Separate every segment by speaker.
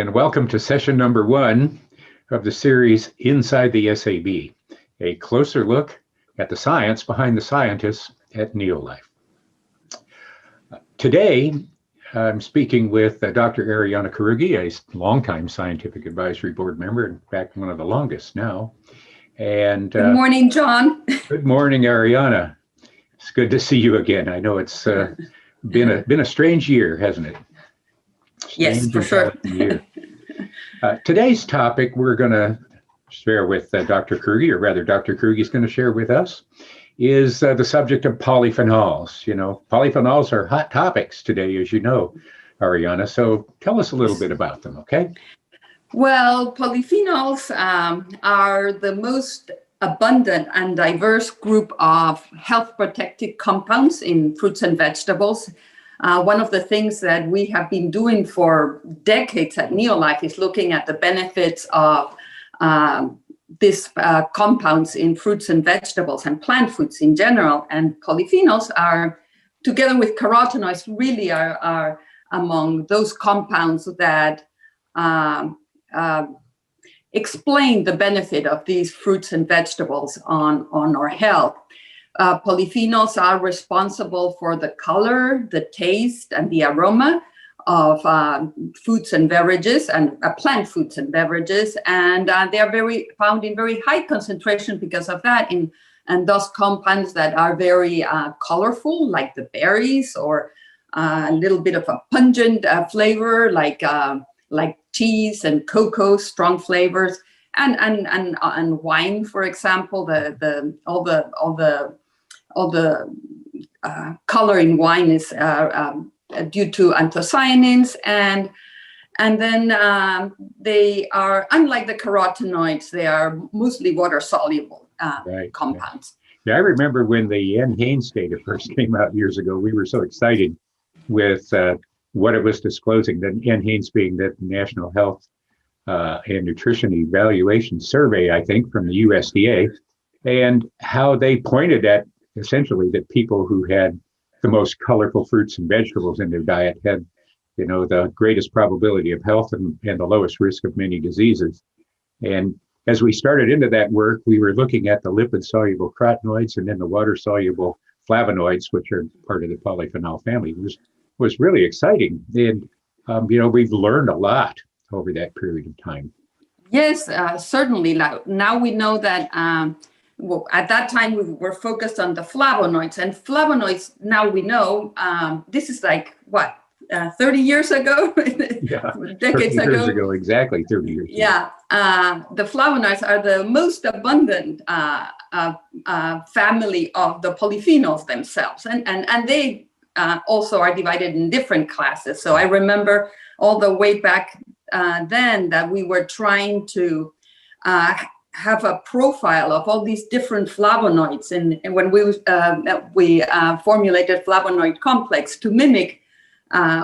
Speaker 1: and welcome to session number 1 of the series Inside the SAB, a closer look at the science behind the scientists at Neolife. Today, I'm speaking with Dr. Ariana Karugi, a longtime scientific advisory board member, in fact, one of the longest now. And
Speaker 2: good morning, John.
Speaker 1: Good morning, Ariana. It's good to see you again. I know it's been a strange year, hasn't it?
Speaker 2: Yes, for sure.
Speaker 1: Today's topic we're going to share with Dr. Karugi, or rather Dr. Karugi is going to share with us, is the subject of polyphenols. You know, polyphenols are hot topics today, as you know, Ariana. So tell us a little bit about them, okay?
Speaker 2: Well, polyphenols are the most abundant and diverse group of health protective compounds in fruits and vegetables. One of the things that we have been doing for decades at Neolife is looking at the benefits of these compounds in fruits and vegetables and plant foods in general. And polyphenols are, together with carotenoids, really are among those compounds that explain the benefit of these fruits and vegetables on our health. Polyphenols are responsible for the color, the taste, and the aroma of foods and beverages, and plant foods and beverages, and they are found in very high concentration because of that and those compounds that are very colorful, like the berries, or a little bit of a pungent flavor, like cheese and cocoa, strong flavors, and wine, for example. All the color in wine is due to anthocyanins, and then they are, unlike the carotenoids, they are mostly water soluble compounds.
Speaker 1: Yeah, I remember when the NHANES data first came out years ago, we were so excited with what it was disclosing, the NHANES being the National Health and Nutrition Evaluation Survey, I think, from the USDA, and how they pointed at essentially that people who had the most colorful fruits and vegetables in their diet had, you know, the greatest probability of health and the lowest risk of many diseases. And as we started into that work, we were looking at the lipid-soluble carotenoids and then the water-soluble flavonoids, which are part of the polyphenol family. It was really exciting. And, you know, we've learned a lot over that period of time.
Speaker 2: Yes, certainly. Now we know that at that time we were focused on the flavonoids, and flavonoids, now we know, this is like, what, 30 years ago?
Speaker 1: Yeah,
Speaker 2: decades
Speaker 1: 30 years ago, exactly 30 years ago.
Speaker 2: Yeah, the flavonoids are the most abundant family of the polyphenols themselves, and they also are divided in different classes. So I remember all the way back then that we were trying to have a profile of all these different flavonoids, and when we formulated flavonoid complex to mimic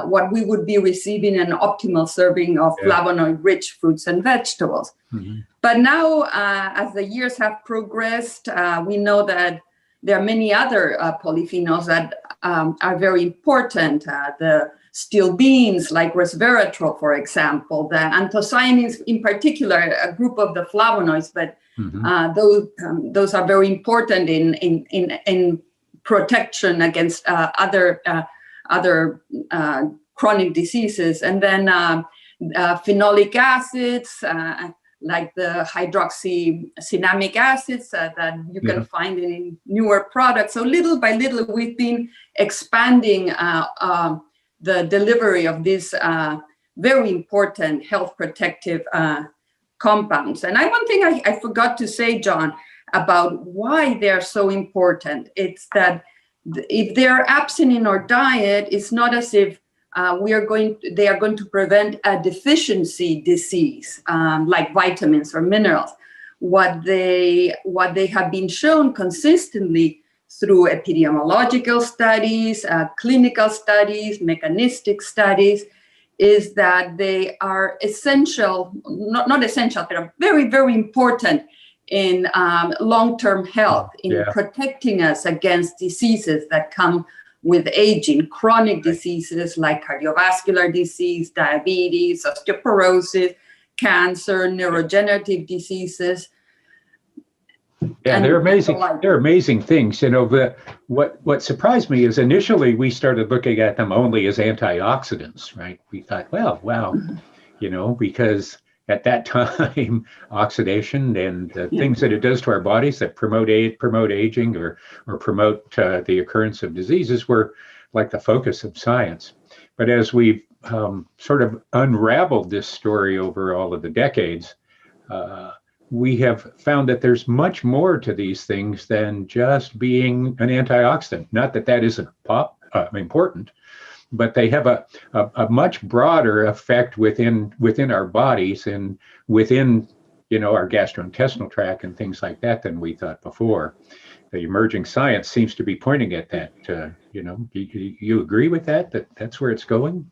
Speaker 2: what we would be receiving an optimal serving of flavonoid-rich fruits and vegetables. Mm-hmm. But now, as the years have progressed, we know that there are many other polyphenols that are very important. The steel beans, like resveratrol, for example, the anthocyanins in particular, a group of the flavonoids, but those are very important in protection against other chronic diseases. And then phenolic acids, like the hydroxycinnamic acids that you can find in newer products. So little by little, we've been expanding the delivery of these very important health protective compounds. And one thing I forgot to say, John, about why they're so important, it's that if they're absent in our diet, it's not as if they are going to prevent a deficiency disease like vitamins or minerals. What they have been shown consistently through epidemiological studies, clinical studies, mechanistic studies, is that they are essential, not essential, but are very, very important in long-term health, in protecting us against diseases that come with aging, chronic diseases like cardiovascular disease, diabetes, osteoporosis, cancer, neurodegenerative diseases.
Speaker 1: Yeah, they're amazing. They're amazing things. But what surprised me is initially we started looking at them only as antioxidants, right? We thought, well, wow, because at that time, oxidation and the things that it does to our bodies that promote aging or promote the occurrence of diseases were like the focus of science. But as we've sort of unraveled this story over all of the decades, we have found that there's much more to these things than just being an antioxidant. Not that that isn't important, but they have a much broader effect within our bodies and within our gastrointestinal tract and things like that than we thought before. The emerging science seems to be pointing at that. You agree with that that's where it's going?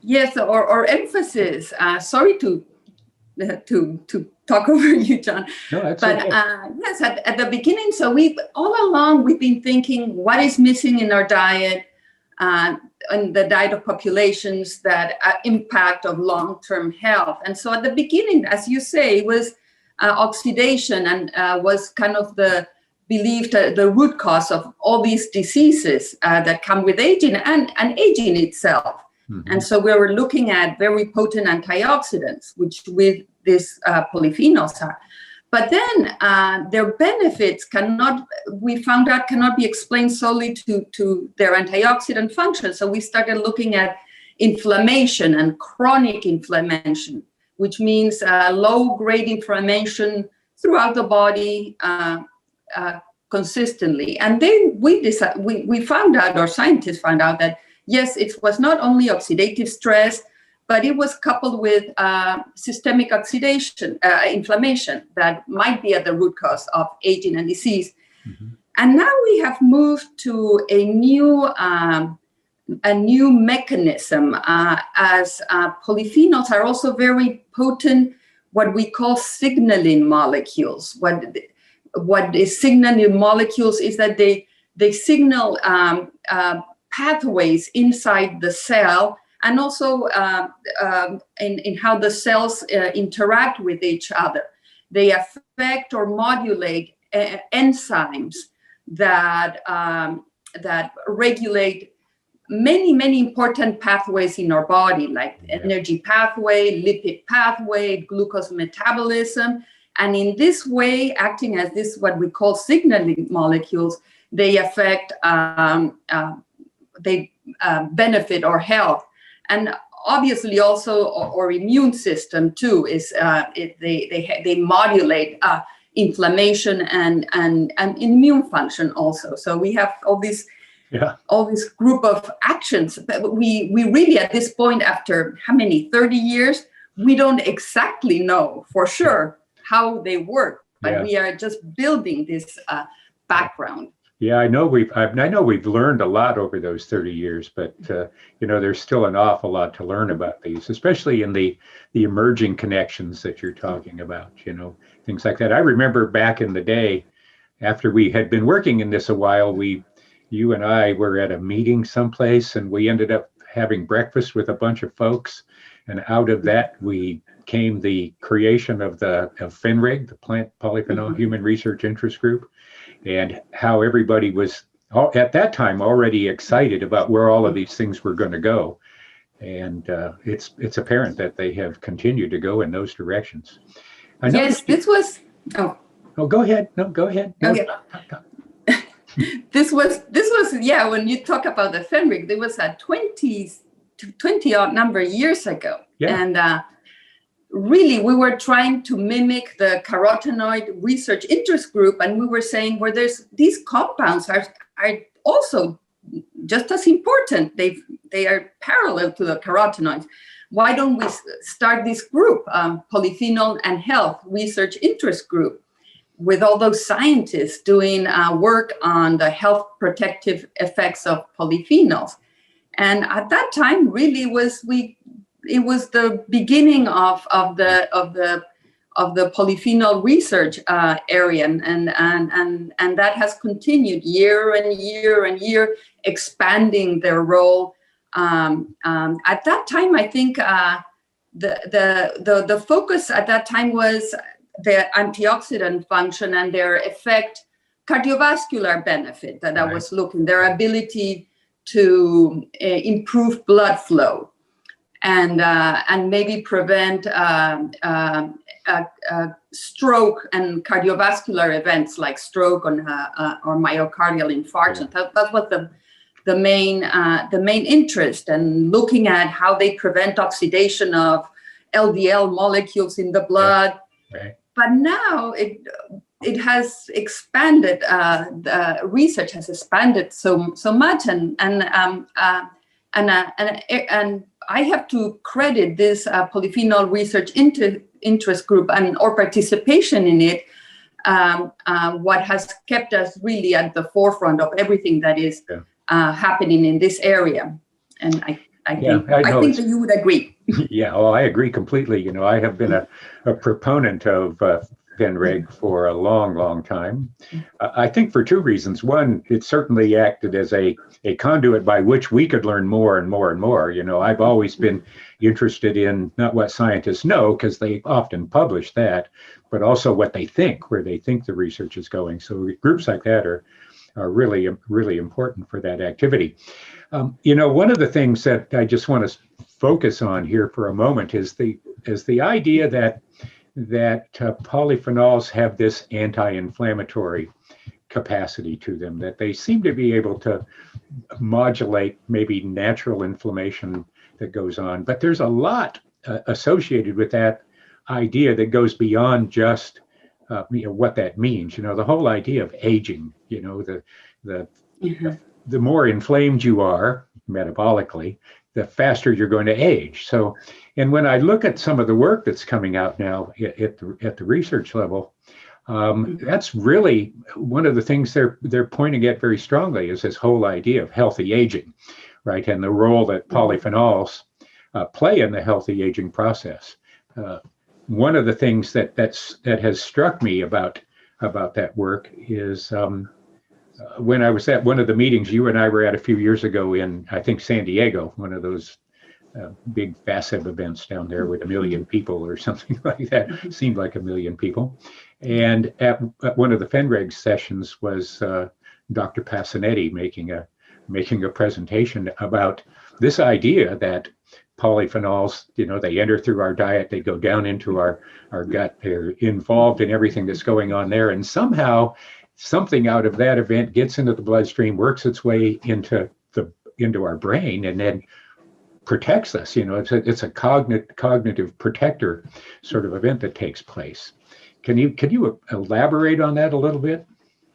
Speaker 2: Yes, or emphasis. Sorry to talk over you, John.
Speaker 1: No, that's
Speaker 2: but
Speaker 1: okay.
Speaker 2: Yes, at the beginning, so we've been thinking what is missing in our diet and the diet of populations that impact of long-term health. And so at the beginning, as you say, was oxidation and was kind of the believed the root cause of all these diseases that come with aging and aging itself. Mm-hmm. And so we were looking at very potent antioxidants, which with these polyphenols are. But then their benefits cannot be explained solely to their antioxidant function. So we started looking at inflammation and chronic inflammation, which means low-grade inflammation throughout the body consistently. And then we found out, or scientists found out, that yes, it was not only oxidative stress, but it was coupled with systemic oxidation, inflammation that might be at the root cause of aging and disease. Mm-hmm. And now we have moved to a new mechanism as polyphenols are also very potent, what we call signaling molecules. What is signaling molecules is that they signal pathways inside the cell, and also in how the cells interact with each other. They affect or modulate enzymes that regulate many important pathways in our body, like energy pathway, lipid pathway, glucose metabolism. And in this way, acting as this, what we call signaling molecules, they affect, they benefit our health. And obviously also our immune system too is they modulate inflammation and immune function also. So we have all this group of actions. But we really at this point, after how many 30 years, we don't exactly know for sure how they work, but we are just building this background.
Speaker 1: Yeah, I know we've learned a lot over those 30 years, but there's still an awful lot to learn about these, especially in the emerging connections that you're talking about, things like that. I remember back in the day, after we had been working in this a while, you and I were at a meeting someplace, and we ended up having breakfast with a bunch of folks, and out of that came the creation of FINRIG, the Plant Polyphenol Human Research Interest Group, and how everybody was at that time already excited about where all of these things were going to go. And it's apparent that they have continued to go in those directions.
Speaker 2: Yes, this was... Oh,
Speaker 1: go ahead. No, go ahead. No.
Speaker 2: Okay. This was when you talk about the FINRIG, there was a 20 odd number of years ago. Yeah. And really, we were trying to mimic the carotenoid research interest group, and we were saying, where there's these compounds are also just as important. They are parallel to the carotenoids. Why don't we start this group, Polyphenol and Health Research Interest Group, with all those scientists doing work on the health protective effects of polyphenols? And at that time, really it was the beginning of the the polyphenol research area, and that has continued year and year and year, expanding their role. At that time, I think the focus at that time was the antioxidant function and their effect, cardiovascular benefit that I was looking, their ability to improve blood flow and maybe prevent stroke and cardiovascular events like stroke or myocardial infarction. That was the main interest, and looking at how they prevent oxidation of LDL molecules in the blood.
Speaker 1: Right.
Speaker 2: But now it has expanded. The research has expanded so much, and I have to credit this polyphenol research interest group and or participation in it. What has kept us really at the forefront of everything that is happening in this area, and I think that you would agree.
Speaker 1: Yeah, well, I agree completely. I have been a proponent of FENREG for a long time. I think for two reasons. One, it certainly acted as a conduit by which we could learn more and more and more. I've always been interested in not what scientists know, because they often publish that, but also what they think, where they think the research is going. So groups like that are really, really important for that activity. One of the things that I just want to focus on here for a moment is the idea that polyphenols have this anti-inflammatory capacity to them, that they seem to be able to modulate maybe natural inflammation that goes on. But there's a lot associated with that idea that goes beyond just what that means. The whole idea of aging. The more inflamed you are metabolically, the faster you're going to age. So, and when I look at some of the work that's coming out now at the research level, that's really one of the things they're pointing at very strongly, is this whole idea of healthy aging, right? And the role that polyphenols play in the healthy aging process. One of the things that has struck me about that work is when I was at one of the meetings you and I were at a few years ago in, I think, San Diego, one of those big FASEB events down there with 1 million people or something like that. Seemed like 1 million people. And at one of the FENREG sessions was Dr. Passanetti making a presentation about this idea that polyphenols, they enter through our diet, they go down into our gut, they're involved in everything that's going on there, and somehow something out of that event gets into the bloodstream, works its way into our brain, and then protects us. It's a cognitive protector sort of event that takes place. Can you elaborate on that a little bit?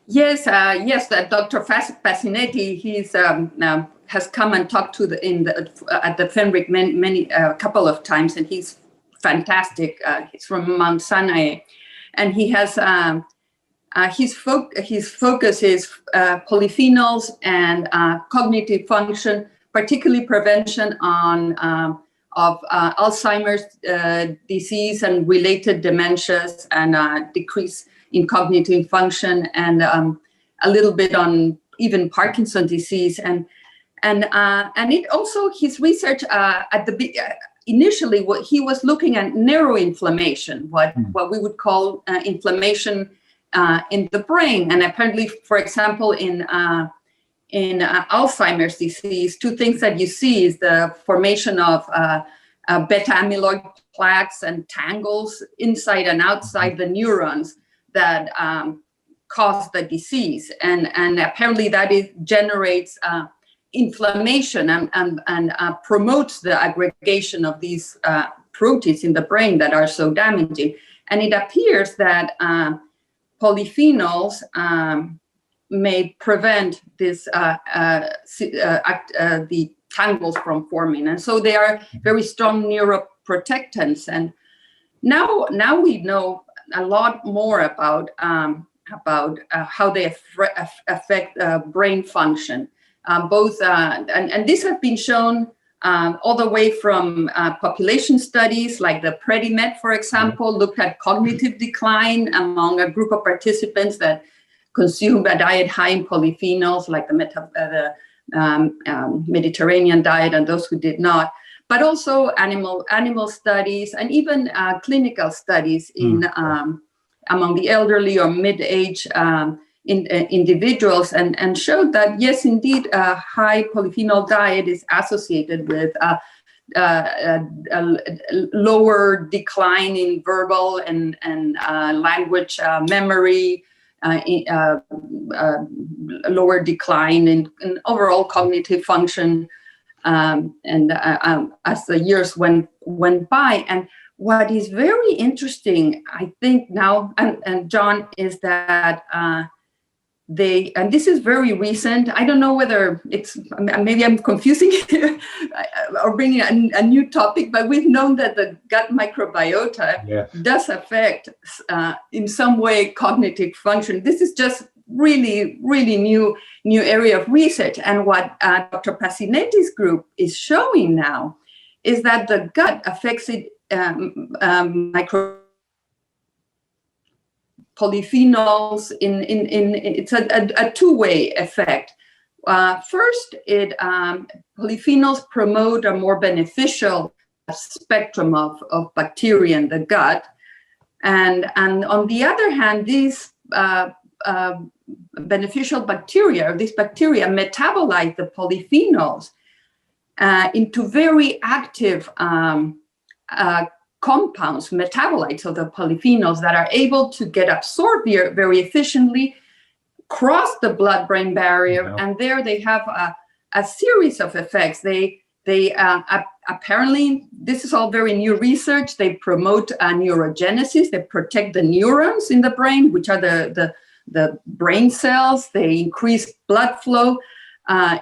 Speaker 2: Yes, Dr. Passanetti, he's has come and talked at the FENREG many couple of times, and he's fantastic. He's from Mount Sinai, and he has his focus is polyphenols and cognitive function, particularly prevention of Alzheimer's disease and related dementias, and decrease in cognitive function, and a little bit on even Parkinson's disease, and it also, his research initially what he was looking at neuroinflammation, what we would call inflammation in the brain, and apparently, for example, in Alzheimer's disease, two things that you see is the formation of beta amyloid plaques and tangles inside and outside the neurons that cause the disease, and apparently that generates inflammation and promotes the aggregation of these proteins in the brain that are so damaging. And it appears that polyphenols may prevent this the tangles from forming, and so they are very strong neuroprotectants. And now we know a lot more about how they affect brain function. And this has been shown all the way from population studies like the PREDIMET, for example, looked at cognitive decline among a group of participants that consumed a diet high in polyphenols, like the Mediterranean diet, and those who did not. But also animal studies and even clinical studies in among the elderly or mid-age individuals, and showed that yes, indeed, a high polyphenol diet is associated with a lower decline in verbal and language memory, lower decline in overall cognitive function. As the years went by. And what is very interesting, I think now, and John, is that and this is very recent, I don't know whether maybe I'm confusing or bringing a new topic, but we've known that the gut microbiota does affect in some way cognitive function. This is just really new area of research. And what Dr. Pacinetti's group is showing now is that the gut affects it polyphenols in it's a two-way effect. First, polyphenols promote a more beneficial spectrum of bacteria in the gut, and on the other hand, these beneficial bacteria, these bacteria metabolize the polyphenols into very active compounds, metabolites of the polyphenols that are able to get absorbed very efficiently, cross the blood-brain barrier, and there they have a series of effects. They apparently, this is all very new research, they promote neurogenesis, they protect the neurons in the brain, which are the brain cells. They increase blood flow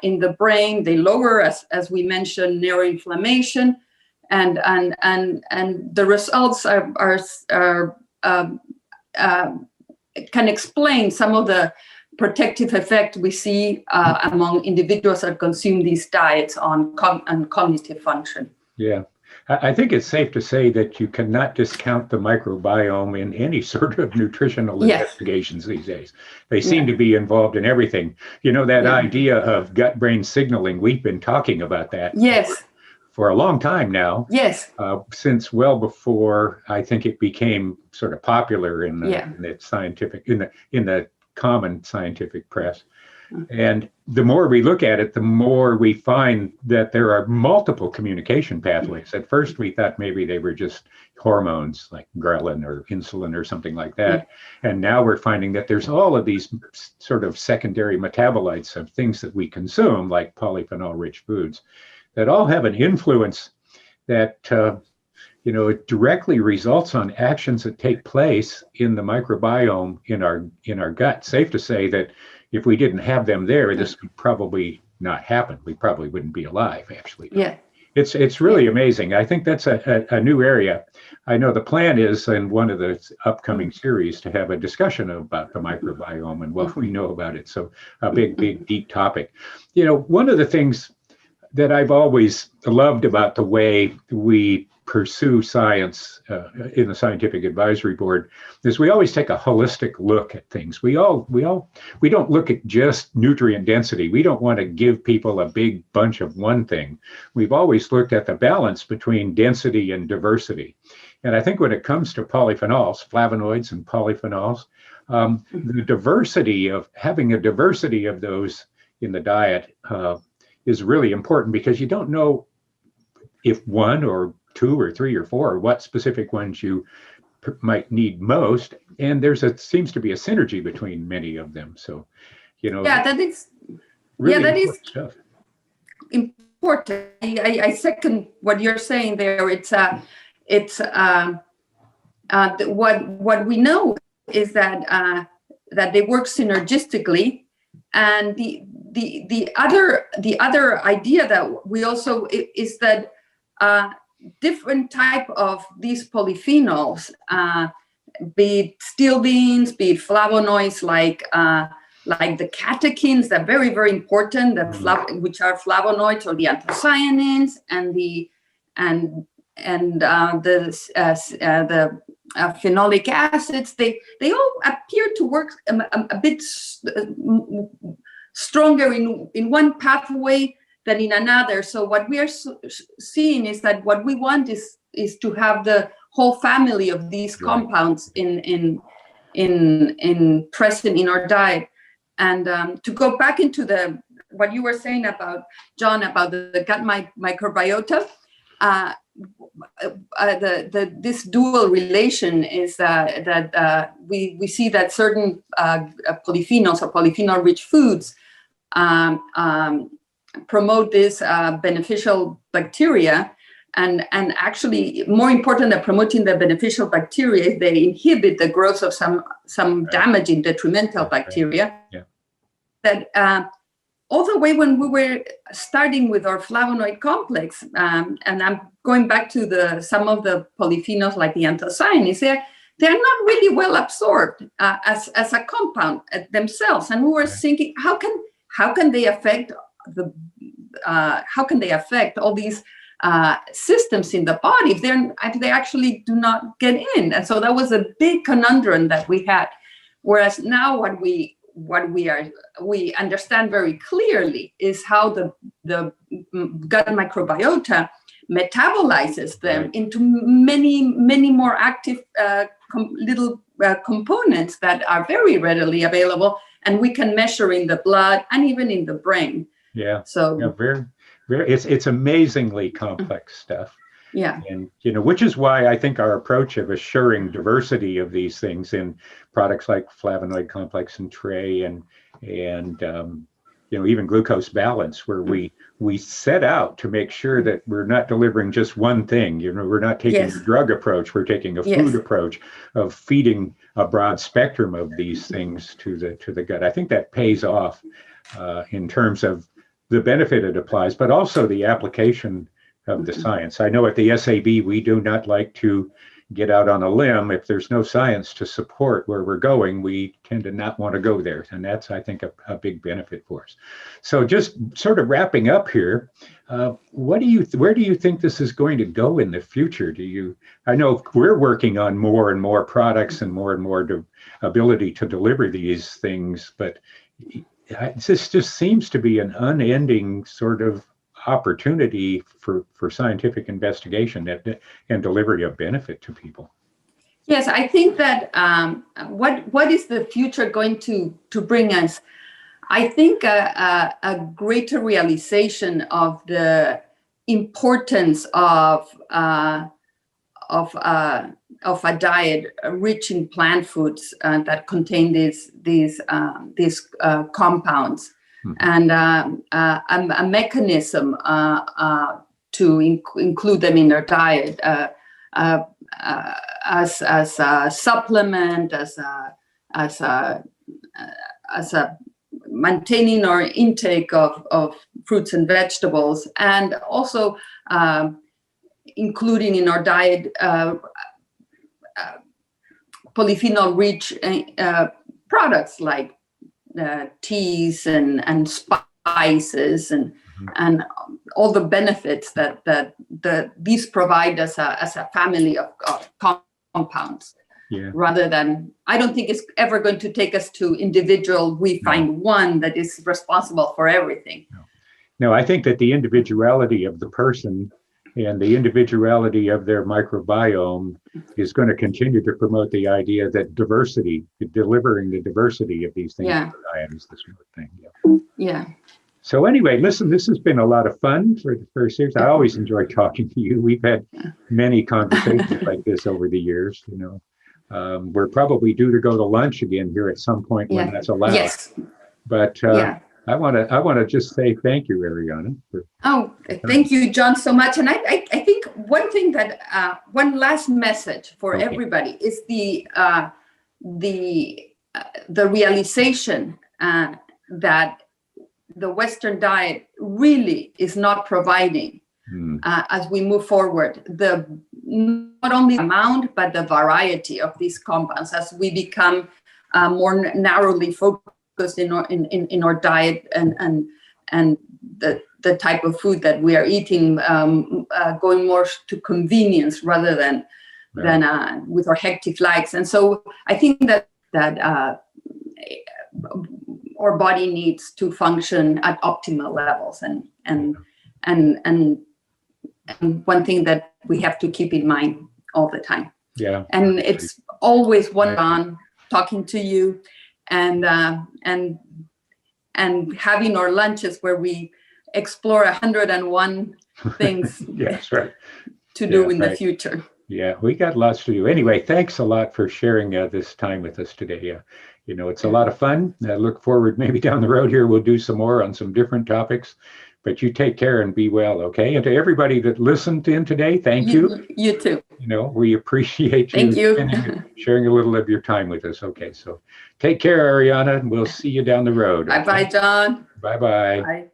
Speaker 2: in the brain. They lower, as we mentioned, neuroinflammation, and the results can explain some of the protective effect we see among individuals that consume these diets on cognitive function.
Speaker 1: Yeah. I think it's safe to say that you cannot discount the microbiome in any sort of nutritional investigations these days. They seem to be involved in everything. You know, that idea of gut-brain signaling, we've been talking about that for a long time now. Since well before I think it became sort of popular in the scientific, in the common scientific press. And the more we look at it, the more we find that there are multiple communication pathways. At first, we thought maybe they were just hormones like ghrelin or insulin or something like that. And now we're finding that there's all of these sort of secondary metabolites of things that we consume, like polyphenol-rich foods, that all have an influence that it directly results on actions that take place in the microbiome in our gut. Safe to say that if we didn't have them there, this would probably not happen. We probably wouldn't be alive, actually. It's really amazing. I think that's a new area. I know the plan is in one of the upcoming series to have a discussion about the microbiome and what we know about it. So a big, deep topic. One of the things that I've always loved about the way we pursue science in the Scientific Advisory Board is we always take a holistic look at things. We don't look at just nutrient density. We don't want to give people a big bunch of one thing. We've always looked at the balance between density and diversity. And I think when it comes to polyphenols, flavonoids and polyphenols, the diversity of having a diversity of those in the diet is really important, because you don't know if one or two or three or four, or what specific ones you might need most. And seems to be a synergy between many of them. So,
Speaker 2: that is really stuff. Important. I second what you're saying there. What we know is that they work synergistically, and the other idea that we also is that different type of these polyphenols, be it steel beans, be it flavonoids like like the catechins, that very, very important, which are flavonoids or the anthocyanins, and the phenolic acids. They all appear to work a bit stronger in one pathway than in another. So what we are seeing is that what we want is to have the whole family of these compounds in present in our diet. And to go back into what you were saying about, John, about the gut microbiota, this dual relation is that we see that certain polyphenols or polyphenol-rich foods promote this beneficial bacteria, and actually, more important than promoting the beneficial bacteria, they inhibit the growth of some damaging, detrimental bacteria.
Speaker 1: Yeah.
Speaker 2: That all the way when we were starting with our flavonoid complex, and I'm going back to some of the polyphenols like the anthocyanins, they're not really well absorbed as a compound themselves, and we were thinking, how can they affect all these systems in the body if they actually do not get in? And so that was a big conundrum that we had. Whereas now what we understand very clearly is how the gut microbiota metabolizes them into many more active little components that are very readily available, and we can measure in the blood and even in the brain.
Speaker 1: Yeah.
Speaker 2: So
Speaker 1: very, it's amazingly complex stuff.
Speaker 2: Yeah.
Speaker 1: And, which is why I think our approach of assuring diversity of these things in products like flavonoid complex and TRAE and even glucose balance, where we set out to make sure that we're not delivering just one thing. We're not taking a drug approach. We're taking a food approach of feeding a broad spectrum of these things to the gut. I think that pays off in terms of the benefit it applies, but also the application of the science. I know at the SAB, we do not like to get out on a limb. If there's no science to support where we're going, we tend to not want to go there. And that's, I think, a big benefit for us. So just sort of wrapping up here, where do you think this is going to go in the future? I know we're working on more and more products and more ability to deliver these things, but this just seems to be an unending sort of opportunity for scientific investigation and delivery of benefit to people.
Speaker 2: Yes, I think that what is the future going to bring us? I think a greater realization of the importance of a diet rich in plant foods that contain these compounds. And a mechanism to include them in their diet as a supplement, as a maintaining our intake of fruits and vegetables, and also including in our diet polyphenol-rich products like teas and spices and all the benefits that these provide as a family of compounds.
Speaker 1: Yeah.
Speaker 2: Rather than, I don't think it's ever going to take us to individual. We find one that is responsible for everything.
Speaker 1: No, I think that the individuality of the person and the individuality of their microbiome is going to continue to promote the idea that diversity, delivering the diversity of these things in the diet is the sort of thing.
Speaker 2: Yeah.
Speaker 1: So anyway, listen, this has been a lot of fun for the first series. I always enjoy talking to you. We've had many conversations like this over the years. We're probably due to go to lunch again here at some point when that's allowed.
Speaker 2: Yes.
Speaker 1: But I want to just say thank you, Ariana.
Speaker 2: Thank you, John, so much. And I think one thing that one last message for everybody is the realization that the Western diet really is not providing as we move forward. Not only the amount, but the variety of these compounds as we become more narrowly focused focused in our diet and the type of food that we are eating, going more to convenience rather than with our hectic likes. And so I think that our body needs to function at optimal levels, and one thing that we have to keep in mind all the time.
Speaker 1: Yeah.
Speaker 2: And it's always on talking to you and having our lunches where we explore 101 things
Speaker 1: Yes, right.
Speaker 2: to do in the future.
Speaker 1: Yeah, we got lots to do. Anyway, thanks a lot for sharing this time with us today. It's a lot of fun. I look forward, maybe down the road here, we'll do some more on some different topics. But you take care and be well, okay? And to everybody that listened in today, thank you.
Speaker 2: You too.
Speaker 1: We appreciate you sharing a little of your time with us. Okay, so take care, Ariana, and we'll see you down the road.
Speaker 2: Bye-bye, John.
Speaker 1: Bye-bye.
Speaker 2: Bye.